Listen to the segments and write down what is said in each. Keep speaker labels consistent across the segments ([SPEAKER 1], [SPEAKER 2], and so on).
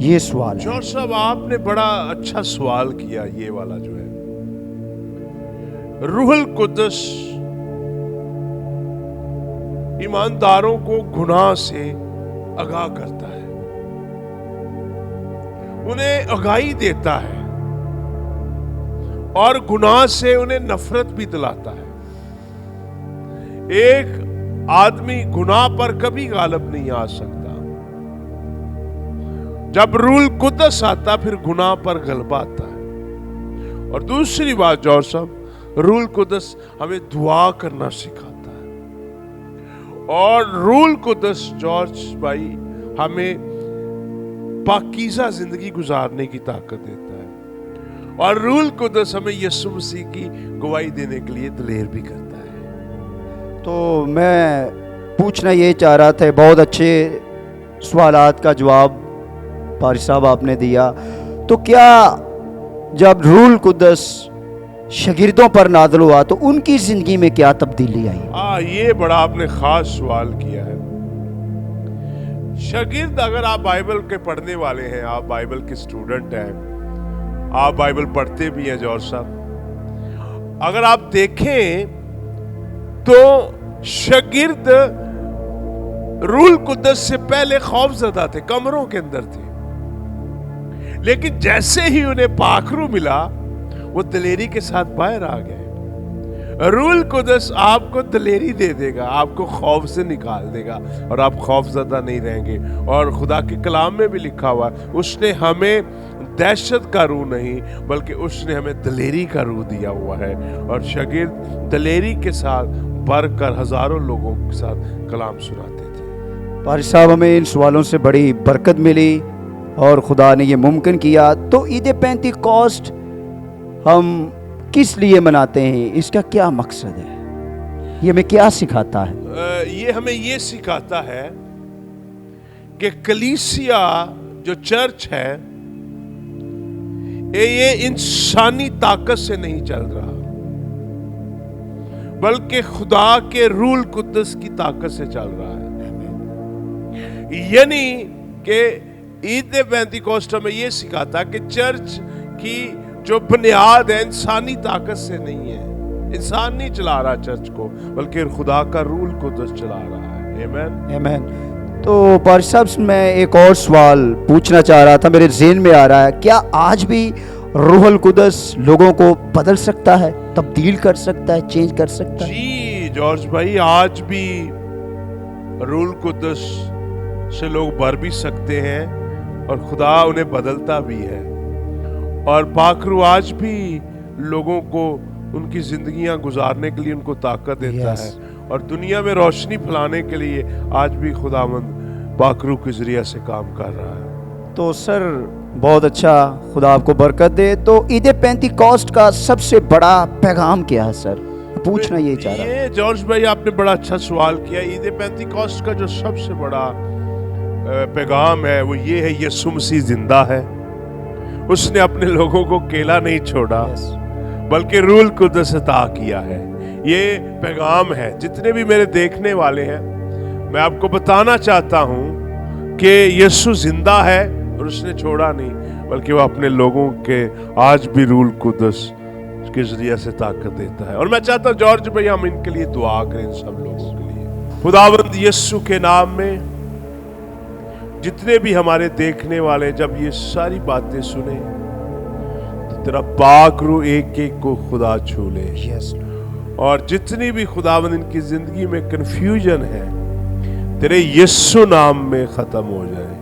[SPEAKER 1] یہ سوال ہے۔
[SPEAKER 2] جوہر صاحب آپ نے بڑا اچھا سوال کیا، یہ والا جو ہے، روح القدس ایمانداروں کو گناہ سے آگاہ کرتا ہے، انہیں آگاہی دیتا ہے اور گناہ سے انہیں نفرت بھی دلاتا ہے۔ ایک آدمی گناہ پر کبھی غالب نہیں آ سکتا، جب روح القدس آتا پھر گناہ پر غلبہ آتا ہے۔ اور دوسری بات جوہر صاحب، روح القدس ہمیں دعا کرنا سکھاتا ہے، اور روح القدس جارج بھائی ہمیں پاکیزہ زندگی گزارنے کی طاقت دیتا ہے، اور روح القدس ہمیں یسوع مسیح کی گواہی دینے کے لیے دلیر بھی کرتا ہے۔
[SPEAKER 1] تو میں پوچھنا یہ چاہ رہا تھا، بہت اچھے سوالات کا جواب پاری صاحب آپ نے دیا، تو کیا جب روح القدس شاگردوں پر نازل ہوا تو ان کی زندگی میں کیا تبدیلی آئی؟
[SPEAKER 2] یہ بڑا آپ نے خاص سوال کیا ہے۔ شاگرد، اگر آپ بائبل کے پڑھنے والے ہیں، آپ بائبل کے اسٹوڈنٹ ہیں، آپ بائبل پڑھتے بھی ہیں جوہر صاحب، اگر آپ دیکھیں تو شاگرد روح القدس سے پہلے خوف زدہ تھے، کمروں کے اندر تھے، لیکن جیسے ہی انہیں پاک روح ملا وہ دلیری کے ساتھ باہر آ گئے۔ روح القدس آپ کو دلیری دے دے گا، آپ کو خوف سے نکال دے گا اور آپ خوف زدہ نہیں رہیں گے۔ اور خدا کے کلام میں بھی لکھا ہوا ہے، اس نے ہمیں دہشت کا روح نہیں بلکہ اس نے ہمیں دلیری کا روح دیا ہوا ہے۔ اور شاگرد دلیری کے ساتھ بڑھ کر ہزاروں لوگوں کے ساتھ کلام سناتے تھے۔
[SPEAKER 1] پاری صاحب، ہمیں ان سوالوں سے بڑی برکت ملی اور خدا نے یہ ممکن کیا۔ تو عید پینتیکوسٹ ہم کس لیے مناتے ہیں؟ اس کا کیا مقصد ہے؟ یہ ہمیں کیا سکھاتا ہے؟
[SPEAKER 2] یہ ہمیں یہ سکھاتا ہے کہ کلیسیا جو چرچ ہے یہ انسانی طاقت سے نہیں چل رہا بلکہ خدا کے روح القدس کی طاقت سے چل رہا ہے۔ یعنی کہ عید پینتیکوسٹ ہمیں یہ سکھاتا ہے کہ چرچ کی جو بنیاد ہے انسانی طاقت سے نہیں ہے، انسان نہیں چلا رہا چرچ کو بلکہ خدا کا روح القدس چلا رہا ہے۔ آمین
[SPEAKER 1] آمین۔ تو پاری صاحب، میں ایک اور سوال پوچھنا چاہ رہا تھا، میرے ذہن میں آ رہا ہے، کیا آج بھی روح القدس لوگوں کو بدل سکتا ہے، تبدیل کر سکتا ہے، چینج کر سکتا ہے؟
[SPEAKER 2] جی جارج بھائی، آج بھی روح القدس سے لوگ بھر بھی سکتے ہیں اور خدا انہیں بدلتا بھی ہے، اور پاک روح آج بھی لوگوں کو ان کی زندگیاں گزارنے کے لیے ان کو طاقت دیتا ہے، اور دنیا میں روشنی پھیلانے کے لیے آج بھی خداوند پاک روح کے ذریعے سے کام کر رہا ہے۔
[SPEAKER 1] تو سر بہت اچھا، خدا آپ کو برکت دے۔ تو عید پینتیکوسٹ کا سب سے بڑا پیغام کیا ہے سر؟ پوچھنا یہ چاہ رہا ہوں۔
[SPEAKER 2] یہ جارج بھائی آپ نے بڑا اچھا سوال کیا۔ عید پینتیکوسٹ کا جو سب سے بڑا پیغام ہے وہ یہ ہے، یسوع مسیح زندہ ہے، اس نے اپنے لوگوں کو اکیلا نہیں چھوڑا بلکہ روح القدس عطا کیا ہے۔ یہ پیغام ہے۔ جتنے بھی میرے دیکھنے والے ہیں، میں آپ کو بتانا چاہتا ہوں کہ یسوع زندہ ہے اور اس نے چھوڑا نہیں بلکہ وہ اپنے لوگوں کے آج بھی روح القدس کے ذریعے سے طاقت دیتا ہے۔ اور میں چاہتا ہوں جارج بھائی ہم ان کے لیے دعا کریں، ان سب لوگوں کے لیے۔ خداوند یسوع کے نام میں جتنے بھی ہمارے دیکھنے والے جب یہ ساری باتیں سنیں تو تیرا پاک روح ایک ایک کو خدا چھو لے، اور جتنی بھی خداوند ان کی زندگی میں کنفیوژن ہے تیرے یسوع نام میں ختم ہو جائے،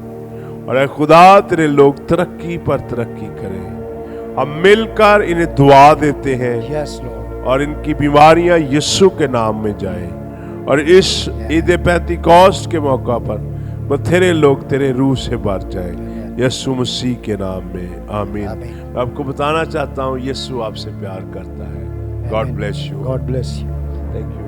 [SPEAKER 2] اور اے خدا تیرے لوگ ترقی پر ترقی کریں۔ ہم مل کر انہیں دعا دیتے ہیں اور ان کی بیماریاں یسوع کے نام میں جائیں، اور اس عید پینتیکوسٹ کے موقع پر بتھیرے لوگ تیرے روح سے بھر جائیں، یسوع مسیح کے نام میں، آمین۔ میں آپ کو بتانا چاہتا ہوں یسوع آپ سے پیار کرتا ہے۔ God bless you.
[SPEAKER 1] God bless you.
[SPEAKER 2] Thank you.